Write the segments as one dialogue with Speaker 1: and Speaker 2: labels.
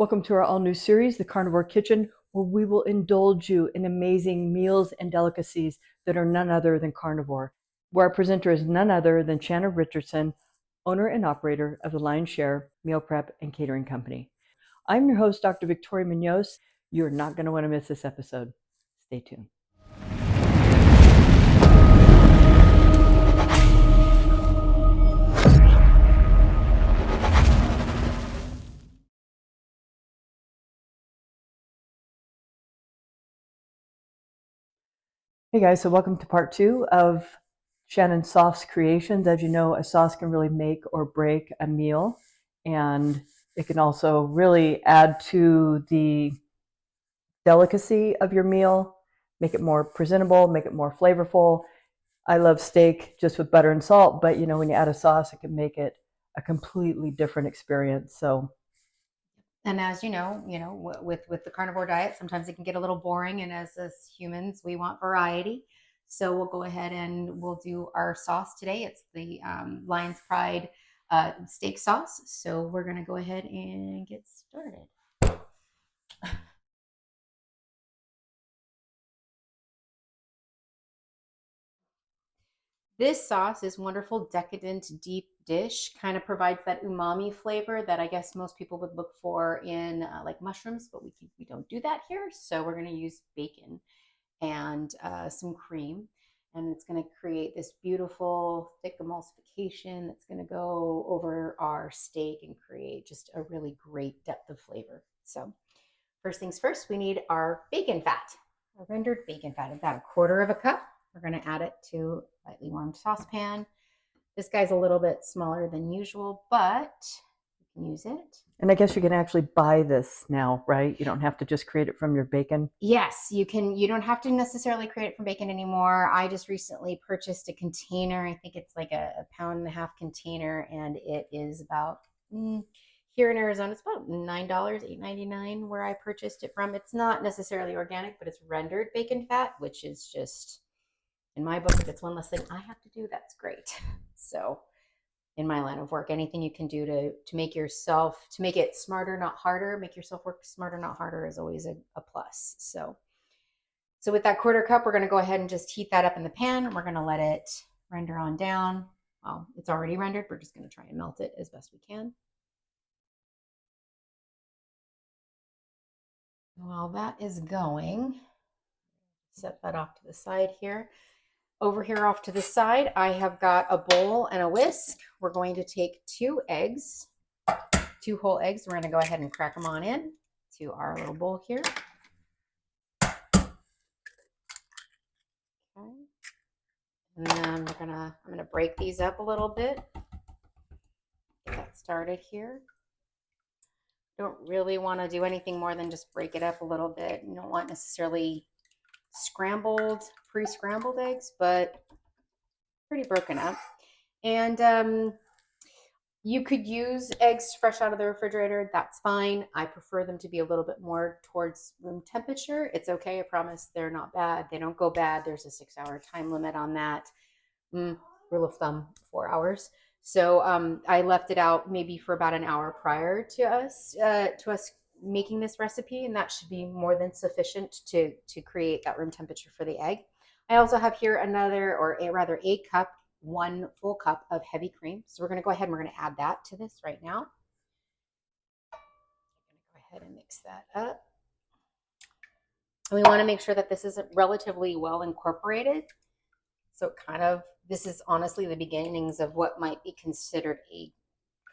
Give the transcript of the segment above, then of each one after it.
Speaker 1: Welcome to our all-new series, The Carnivore Kitchen, where we will indulge you in amazing meals and delicacies that are none other than carnivore. Where our presenter is none other than Shanna Richardson, owner and operator of the Lion's Share Meal Prep and Catering Company. I'm your host, Dr. Victoria Munoz. You're not going to want to miss this episode. Stay tuned. Hey guys, so welcome to part 2 of Shannon's Sauce Creations. As you know, a sauce can really make or break a meal, and it can also really add to the delicacy of your meal, make it more presentable, make it more flavorful. I love steak just with butter and salt, but when you add a sauce, it can make it a completely different experience. So
Speaker 2: And as you know, with the carnivore diet, sometimes it can get a little boring. And as humans, we want variety. So we'll go ahead and we'll do our sauce today. It's the Lion's Pride steak sauce. So we're going to go ahead and get started. This sauce is wonderful, decadent, deep dish. Kind of provides that umami flavor that I guess most people would look for in like mushrooms, but we don't do that here. So we're going to use bacon and some cream. And it's going to create this beautiful thick emulsification that's going to go over our steak and create just a really great depth of flavor. So first things first, we need our bacon fat, our rendered bacon fat, about a quarter of a cup. We're going to add it to a lightly warmed saucepan. This guy's a little bit smaller than usual, but you can use it.
Speaker 1: And I guess you can actually buy this now, right? You don't have to just create it from your bacon.
Speaker 2: Yes, you can. You don't have to necessarily create it from bacon anymore. I just recently purchased a container. I think it's like a pound and a half container, and it is about here in Arizona, it's about $9, $8.99 where I purchased it from. It's not necessarily organic, but it's rendered bacon fat, which is just, in my book, if it's one less thing I have to do, that's great. So in my line of work, anything you can do to make yourself, to make it smarter, not harder, make yourself work smarter, not harder is always a plus. So with that quarter cup, we're going to go ahead and just heat that up in the pan. We're going to let it render on down. Well, it's already rendered. We're just going to try and melt it as best we can. While that is going, set that off to the side here. Over here off to the side, I have got a bowl and a whisk. We're going to take 2 eggs, 2 whole eggs. We're going to go ahead and crack them on in to our little bowl here. Okay. And then I'm gonna break these up a little bit. Get that started here. Don't really want to do anything more than just break it up a little bit. You don't want necessarily pre-scrambled eggs, but pretty broken up. And you could use eggs fresh out of the refrigerator. That's fine. I prefer them to be a little bit more towards room temperature. It's okay. I promise they're not bad. They don't go bad. There's a 6-hour time limit on that. Rule of thumb, 4 hours. So I left it out maybe for about an hour prior to us making this recipe, and that should be more than sufficient to create that room temperature for the egg. I also have here a cup, 1 full cup of heavy cream. So we're going to go ahead and we're going to add that to this right now. I'm going to go ahead and mix that up. And we want to make sure that this is relatively well incorporated. So this is honestly the beginnings of what might be considered a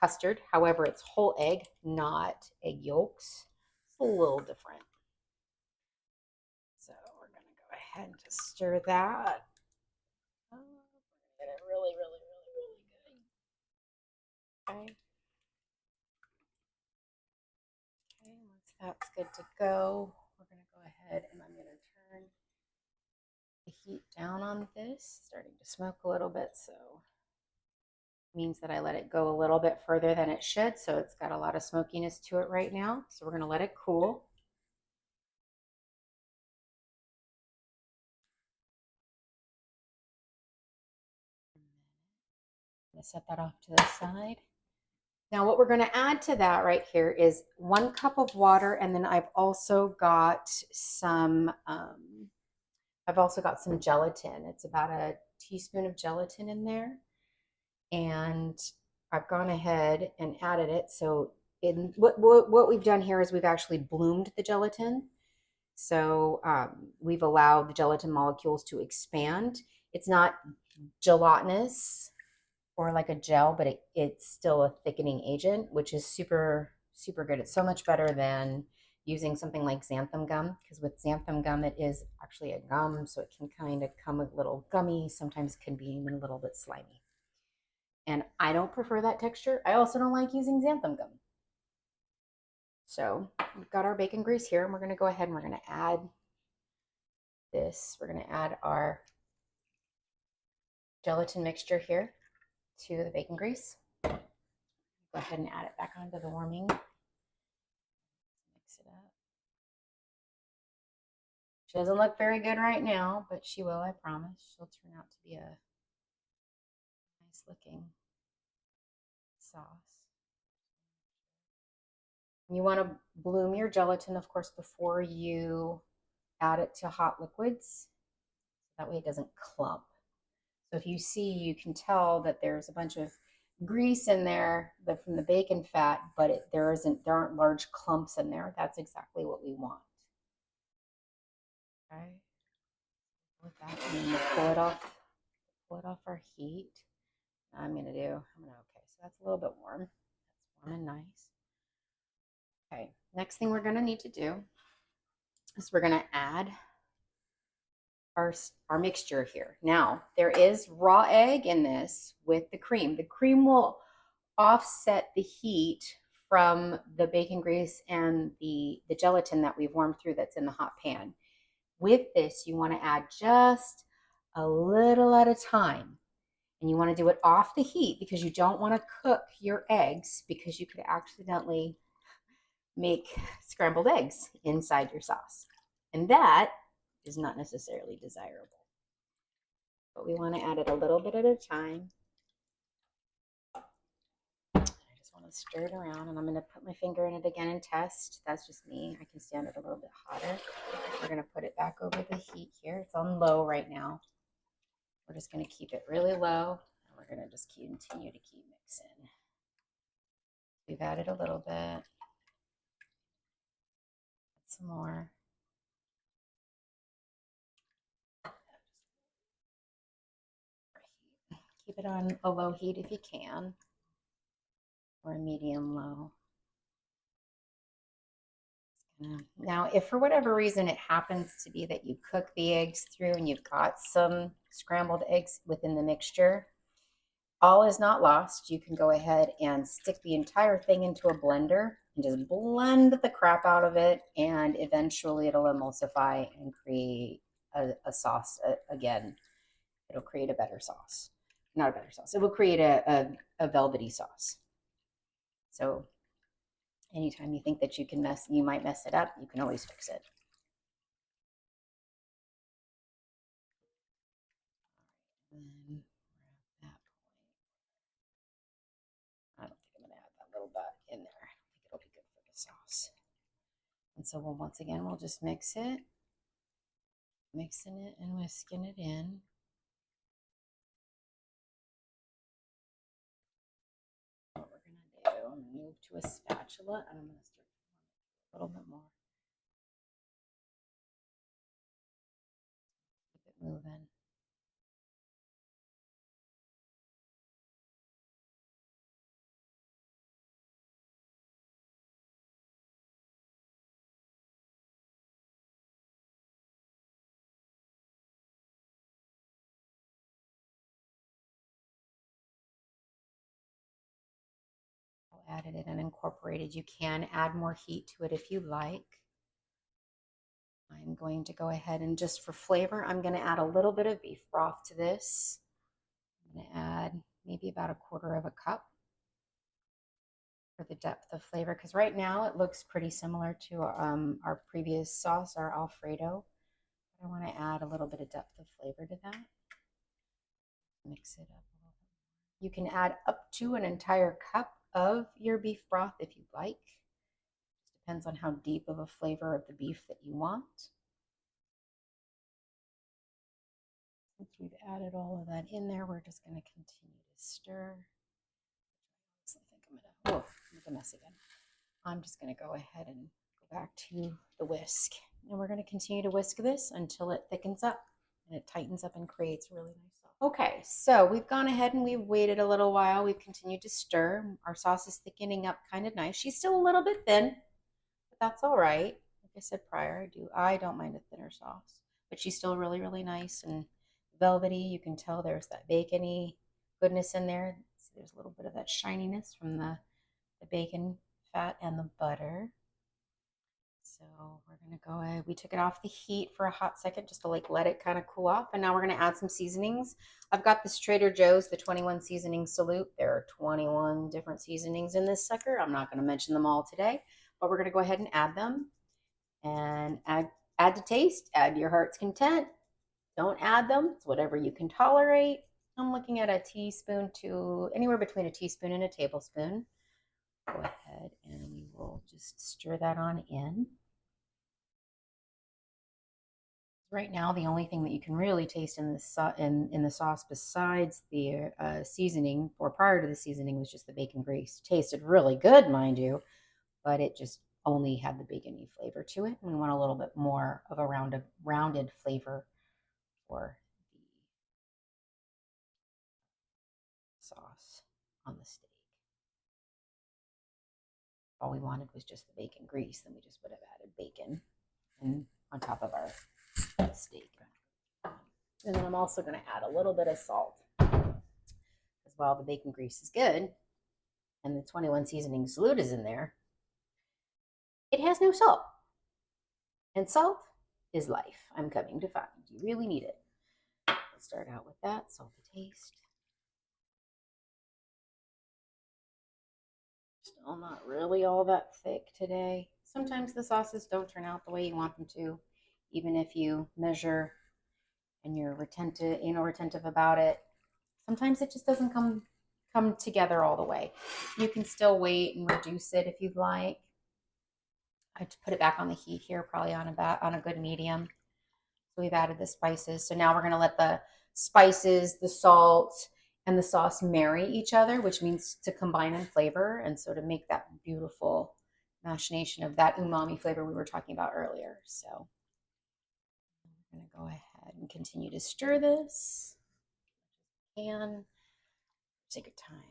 Speaker 2: custard. However, it's whole egg, not egg yolks. It's a little different. So we're going to go ahead and just stir that. Get it really, really, really, really good. Okay. Okay, once that's good to go, we're going to go ahead and I'm going to turn the heat down on this. Starting to smoke a little bit, so means that I let it go a little bit further than it should. So it's got a lot of smokiness to it right now. So we're going to let it cool. I'm going to set that off to the side. Now what we're going to add to that right here is 1 cup of water, and then I've also got some gelatin. It's about a teaspoon of gelatin in there, and I've gone ahead and added it. So what we've done here is we've actually bloomed the gelatin. So we've allowed the gelatin molecules to expand. It's not gelatinous or like a gel, but it's still a thickening agent, which is super, super good. It's so much better than using something like xanthan gum, because with xanthan gum, it is actually a gum, so it can kind of come a little gummy, sometimes can be even a little bit slimy. And I don't prefer that texture. I also don't like using xanthan gum. So we've got our bacon grease here, and we're going to go ahead and we're going to add this. We're going to add our gelatin mixture here to the bacon grease. Go ahead and add it back onto the warming. Mix it up. She doesn't look very good right now, but she will, I promise. She'll turn out to be a nice looking sauce. You want to bloom your gelatin, of course, before you add it to hot liquids. That way it doesn't clump. So if you see, you can tell that there's a bunch of grease in there from the bacon fat, but there aren't large clumps in there. That's exactly what we want. Okay. With that, and then we'll pull it off our heat. Okay, so that's a little bit warm. That's warm and nice. Okay, next thing we're gonna need to do is we're gonna add our mixture here. Now, there is raw egg in this with the cream. The cream will offset the heat from the bacon grease and the gelatin that we've warmed through that's in the hot pan. With this, you want to add just a little at a time. And you want to do it off the heat because you don't want to cook your eggs, because you could accidentally make scrambled eggs inside your sauce. And that is not necessarily desirable. But we want to add it a little bit at a time. I just want to stir it around, and I'm going to put my finger in it again and test. That's just me. I can stand it a little bit hotter. We're going to put it back over the heat here. It's on low right now. We're just going to keep it really low, and we're going to just continue to keep mixing. We've added a little bit. Some more. Keep it on a low heat if you can, or a medium low. Now, if for whatever reason it happens to be that you cook the eggs through and you've got some scrambled eggs within the mixture, all is not lost. You can go ahead and stick the entire thing into a blender and just blend the crap out of it, and eventually it'll emulsify and create a sauce again. It'll create a better sauce. Not a better sauce. It will create a velvety sauce. So anytime you think that you might mess it up, you can always fix it. And then we're at that point. I don't think I'm going to add that little bit in there. I don't think it'll be good for the sauce. And so once again, we'll just mix it, mixing it and whisking it in. What we're going to do, I'm going to move to a spatula, and I'm going to start a little bit more. Keep it moving. Added it and incorporated. You can add more heat to it if you like. I'm going to go ahead and just for flavor, I'm going to add a little bit of beef broth to this. I'm going to add maybe about 1/4 cup for the depth of flavor, because right now it looks pretty similar to our previous sauce, our Alfredo. But I want to add a little bit of depth of flavor to that. Mix it up a little bit more. You can add up to an entire cup of your beef broth if you'd like. Depends on how deep of a flavor of the beef that you want. Since we've added all of that in there, we're just going to continue to stir. I think I'm going to, make a mess again. I'm just going to go ahead and go back to the whisk. And we're going to continue to whisk this until it thickens up and it tightens up and creates a really nice sauce. Okay, so we've gone ahead and we've waited a little while. We've continued to stir. Our sauce is thickening up kind of nice. She's still a little bit thin, but that's all right. Like I said prior, I don't mind a thinner sauce, but she's still really, really nice and velvety. You can tell there's that bacony goodness in there. So there's a little bit of that shininess from the bacon fat and the butter. So we're going to go ahead. We took it off the heat for a hot second just to like let it kind of cool off. And now we're going to add some seasonings. I've got this Trader Joe's, the 21 seasoning salute. There are 21 different seasonings in this sucker. I'm not going to mention them all today, but we're going to go ahead and add them and add to taste, add to your heart's content. Don't add them. It's whatever you can tolerate. I'm looking at a teaspoon to anywhere between a teaspoon and a tablespoon. Go ahead and we will just stir that on in. Right now, the only thing that you can really taste in the sauce besides the seasoning, or prior to the seasoning, was just the bacon grease. Tasted really good, mind you, but it just only had the bacony flavor to it. And we want a little bit more of a rounded flavor for the sauce on the steak. All we wanted was just the bacon grease, then we just would have added bacon and on top of our steak. And then I'm also going to add a little bit of salt, because while the bacon grease is good and the 21 seasoning salute is in there, it has no salt. And salt is life, I'm coming to find. You really need it. Let's start out with that, salt to taste. Still not really all that thick today. Sometimes the sauces don't turn out the way you want them to, even if you measure and you're retentive about it. Sometimes it just doesn't come together all the way. You can still wait and reduce it if you'd like. I put it back on the heat here, probably on a good medium. So we've added the spices. So now we're going to let the spices, the salt, and the sauce marry each other, which means to combine in flavor, and so to make that beautiful machination of that umami flavor we were talking about earlier. So I'm going to go ahead and continue to stir this. And take your time.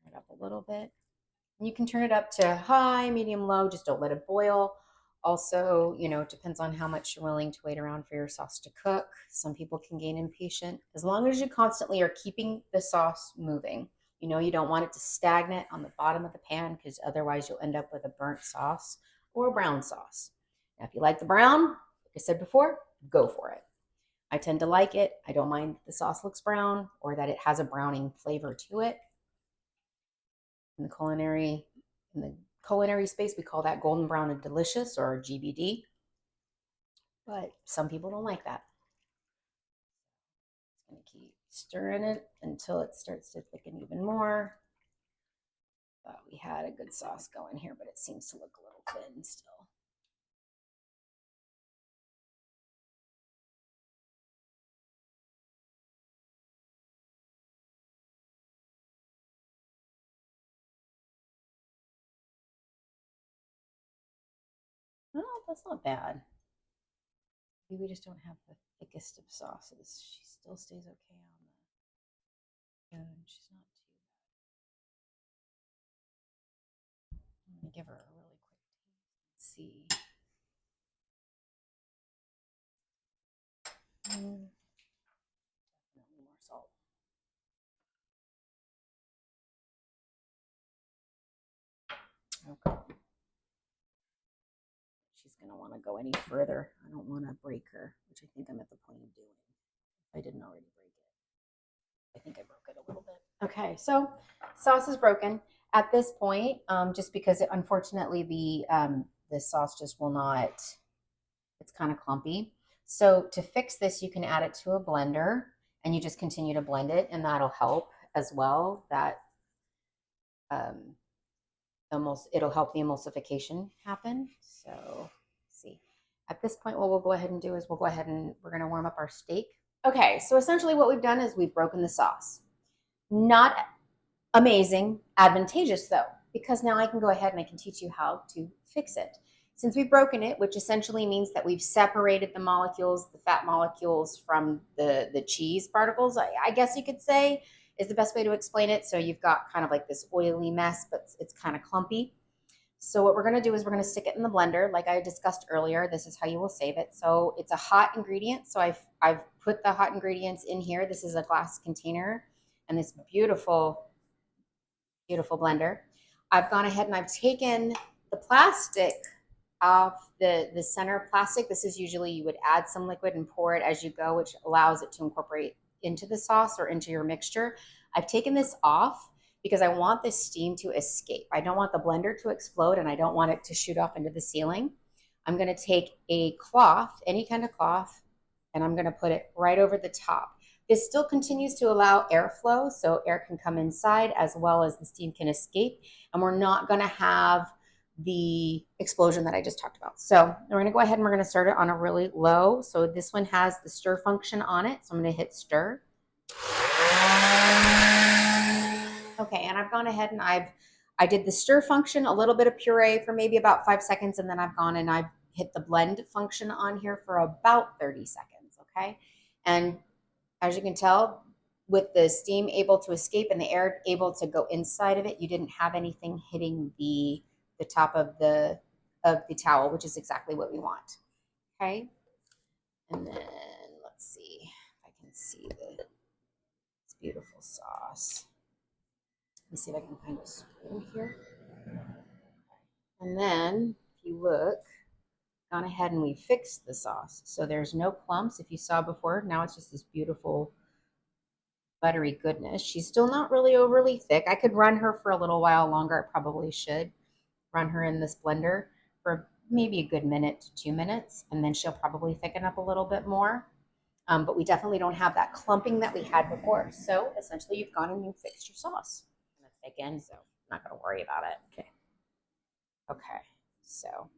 Speaker 2: Turn it up a little bit. And you can turn it up to high, medium, low. Just don't let it boil. Also, it depends on how much you're willing to wait around for your sauce to cook. Some people can get impatient. As long as you constantly are keeping the sauce moving. You don't want it to stagnate on the bottom of the pan, because otherwise you'll end up with a burnt sauce or a brown sauce. Now, if you like the brown, like I said before, go for it. I tend to like it. I don't mind that the sauce looks brown or that it has a browning flavor to it. In the culinary space, we call that golden brown and delicious, or GBD. But some people don't like that. I'm going to keep stirring it until it starts to thicken even more. Thought we had a good sauce going here, but it seems to look a little thin still. No, that's not bad. Maybe we just don't have the thickest of sauces. She still stays okay on the bone. She's not too bad. I'm going to give her a really quick taste and see. Definitely more salt. Okay. She's going to want to go any further. I don't want to break her, which I think I'm at the point of doing. If I didn't already break it. I think I broke it a little bit. Okay, so sauce is broken. At this point, just because unfortunately the sauce just will not, it's kind of clumpy. So to fix this, you can add it to a blender and you just continue to blend it, and that'll help as well. That it'll help the emulsification happen. So let's see. At this point, what we'll go ahead and do is we're going to warm up our steak. Okay, so essentially what we've done is we've broken the sauce. Not amazing, advantageous though, because now I can go ahead and I can teach you how to fix it. Since we've broken it, which essentially means that we've separated the molecules, the fat molecules from the cheese particles, I guess you could say, is the best way to explain it. So you've got kind of like this oily mess, but it's kind of clumpy. So what we're going to do is we're going to stick it in the blender. Like I discussed earlier, this is how you will save it. So it's a hot ingredient. So I've put the hot ingredients in here. This is a glass container and this beautiful, beautiful blender. I've gone ahead and I've taken the plastic off the center plastic. This is usually you would add some liquid and pour it as you go, which allows it to incorporate into the sauce or into your mixture. I've taken this off because I want the steam to escape. I don't want the blender to explode and I don't want it to shoot off into the ceiling. I'm going to take a cloth, any kind of cloth, and I'm going to put it right over the top. This still continues to allow airflow, so air can come inside as well as the steam can escape, and we're not going to have the explosion that I just talked about. So we're going to go ahead and we're going to start it on a really low. So this one has the stir function on it, so I'm going to hit stir. Okay, and I've gone ahead and I did the stir function, a little bit of puree for maybe about 5 seconds, and then I've gone and I've hit the blend function on here for about 30 seconds, okay? And as you can tell, with the steam able to escape and the air able to go inside of it, you didn't have anything hitting the top of the towel, which is exactly what we want, okay? And then let's see if I can see this beautiful sauce. Let me see if I can find a spoon here. And then, if you look, gone ahead and we fixed the sauce. So there's no clumps. If you saw before, now it's just this beautiful buttery goodness. She's still not really overly thick. I could run her for a little while longer. I probably should run her in this blender for maybe a good minute to 2 minutes, and then she'll probably thicken up a little bit more. But we definitely don't have that clumping that we had before. So essentially, you've gone and you've fixed your sauce. Again, so I'm not going to worry about it. Okay, so all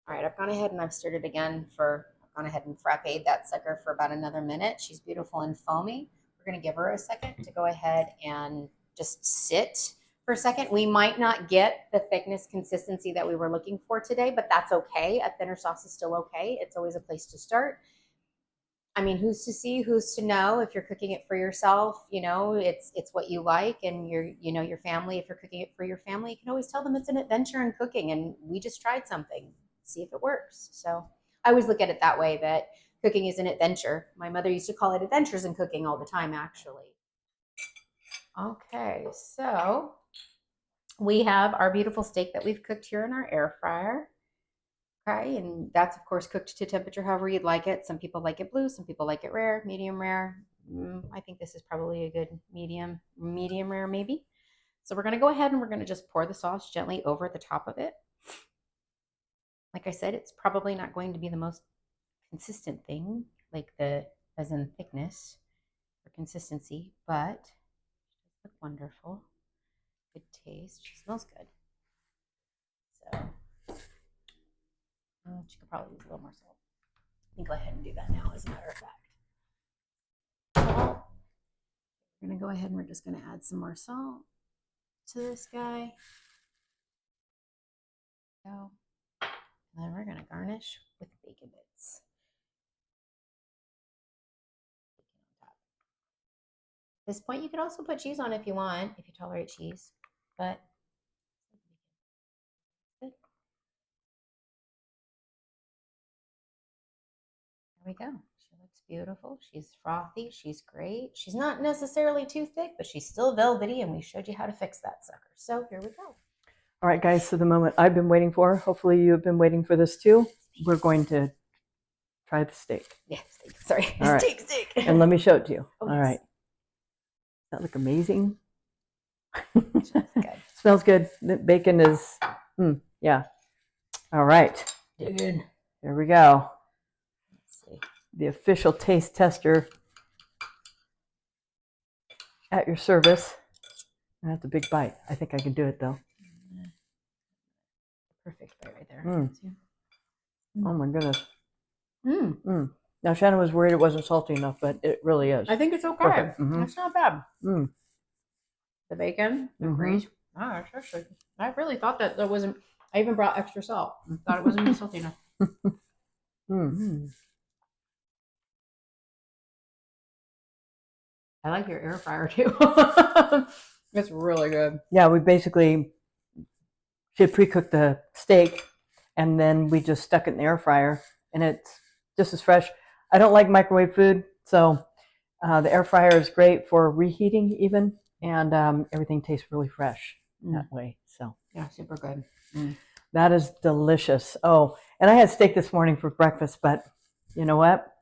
Speaker 2: right, I've gone ahead and I've stirred it again I've gone ahead and frappéed that sucker for about another minute. She's beautiful and foamy. We're going to give her a second to go ahead and just sit for a second. We might not get the thickness consistency that we were looking for today, but that's okay. A thinner sauce is still okay. It's always a place to start. I mean, who's to see, who's to know? If you're cooking it for yourself, you know, it's what you like, and your family, if you're cooking it for your family, you can always tell them it's an adventure in cooking, and we just tried something, see if it works. So I always look at it that way, that cooking is an adventure. My mother used to call it adventures in cooking all the time, actually. Okay, so we have our beautiful steak that we've cooked here in our air fryer. Okay, and that's of course cooked to temperature however you'd like it. Some people like it blue, some people like it rare, medium rare. I think this is probably a good medium rare maybe. So we're going to go ahead and we're going to just pour the sauce gently over the top of it. Like I said, it's probably not going to be the most consistent thing, like as in thickness or consistency, but it looks wonderful. Good taste. She smells good. So she could probably use a little more salt. Let me go ahead and do that now, as a matter of fact. We're going to go ahead and we're just going to add some more salt to this guy. Go. And then we're going to garnish with bacon bits. At this point, you could also put cheese on if you want, if you tolerate cheese, but good. There we go. She looks beautiful. She's frothy. She's great. She's not necessarily too thick, but she's still velvety, and we showed you how to fix that sucker. So here we go.
Speaker 1: All right, guys, so the moment I've been waiting for, hopefully you have been waiting for this too. We're going to try the steak.
Speaker 2: Yeah, steak. Sorry.
Speaker 1: All right.
Speaker 2: Steak.
Speaker 1: And let me show it to you.
Speaker 2: Oh,
Speaker 1: all right. Does that look amazing?
Speaker 2: Smells good.
Speaker 1: Smells good. The bacon is, yeah. All right.
Speaker 2: Dig in.
Speaker 1: Here we go.
Speaker 2: Let's see.
Speaker 1: The official taste tester at your service. That's a big bite. I think I can do it though.
Speaker 2: Perfect bite right there.
Speaker 1: Oh my goodness.
Speaker 2: Mm.
Speaker 1: Now Shannon was worried it wasn't salty enough, but it really is.
Speaker 2: I think it's okay.
Speaker 1: Perfect.
Speaker 2: It's not bad.
Speaker 1: Mm.
Speaker 2: The bacon, the grease. Ah, it's actually. I really thought that wasn't. I even brought extra salt. I thought it wasn't even salty enough. I like your air fryer too. It's really good.
Speaker 1: Yeah, we basically she had pre-cooked the steak, and then we just stuck it in the air fryer, and it's just as fresh. I don't like microwave food, so the air fryer is great for reheating even, and everything tastes really fresh that way. So
Speaker 2: yeah, super good.
Speaker 1: That is delicious. Oh, and I had steak this morning for breakfast, but you know what?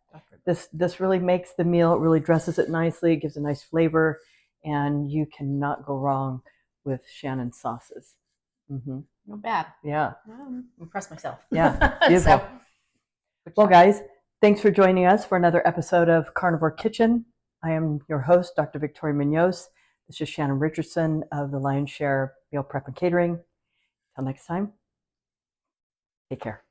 Speaker 1: This really makes the meal. It really dresses it nicely. It gives a nice flavor, and you cannot go wrong with Shannon's sauces.
Speaker 2: Not bad.
Speaker 1: Yeah.
Speaker 2: I'm impressed myself.
Speaker 1: Yeah. Beautiful. Well, guys, thanks for joining us for another episode of Carnivore Kitchen. I am your host, Dr. Victoria Munoz. This is Shannon Richardson of the Lion's Share Meal Prep and Catering. Till next time, take care.